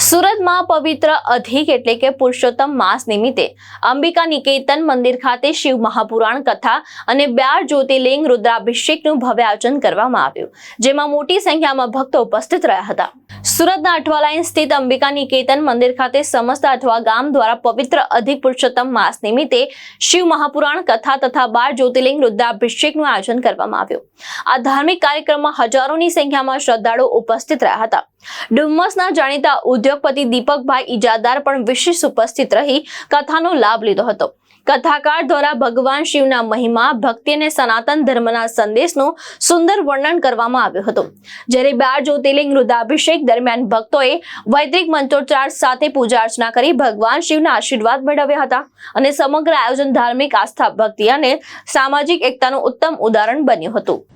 સુરતમાં પવિત્ર અધિક એટલે કે પુરુષોત્તમ માસ નિમિત્તે અંબિકા નિકેતન મંદિર ખાતે શિવ મહાપુરાણ કથા અને 12 જ્યોતિર્લિંગ રુદ્રાભિષેકનું ભવ્ય આયોજન કરવામાં આવ્યું, જેમાં મોટી સંખ્યામાં ભક્તો ઉપસ્થિત રહ્યા હતા। સુરતના અઠવા લાઇન સ્થિત અંબિકા નિકેતન મંદિર ખાતે સમસ્ત અઠવા ગામ દ્વારા પવિત્ર અધિક પુરુષોત્તમ માસ નિમિત્તે શિવ મહાપુરાણ કથા તથા 12 જ્યોતિર્લિંગ રુદ્રાભિષેકનું આયોજન કરવામાં આવ્યું। આ ધાર્મિક કાર્યક્રમમાં હજારોની સંખ્યામાં શ્રદ્ધાળુઓ ઉપસ્થિત રહ્યા હતા। ડુમ્મસના જાણીતા ઉદ્યોગપતિ દીપકભાઈ ઇજાદાર પણ વિશેષ ઉપસ્થિત રહી કથાનો લાભ લીધો હતો। કથાકાર દ્વારા ભગવાન શિવના મહિમા, ભક્તિ અને સનાતન ધર્મના સંદેશનું સુંદર વર્ણન કરવામાં આવ્યું હતું। જ્યારે 12 જ્યોતિર્લિંગ રુદ્રાભિષેક દરમિયાન ભક્તોએ વૈદિક મંત્રોચ્ચાર સાથે પૂજા અર્ચના કરી ભગવાન શિવના આશીર્વાદ મેળવ્યા હતા અને સમગ્ર આયોજન ધાર્મિક આસ્થા, ભક્તિ અને સામાજિક એકતાનું ઉત્તમ ઉદાહરણ બન્યું હતું।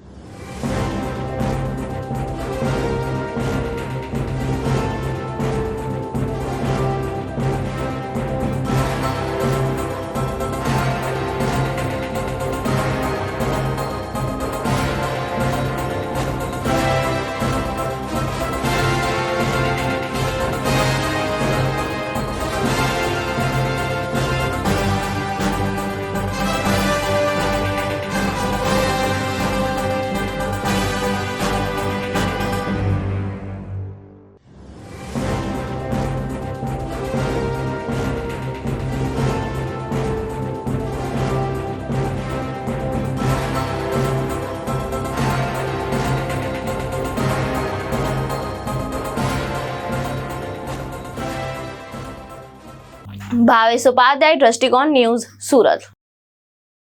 ભાવેશ ઉપાધ્યાય, દ્રષ્ટિકોણ ન્યૂઝ, સુરત।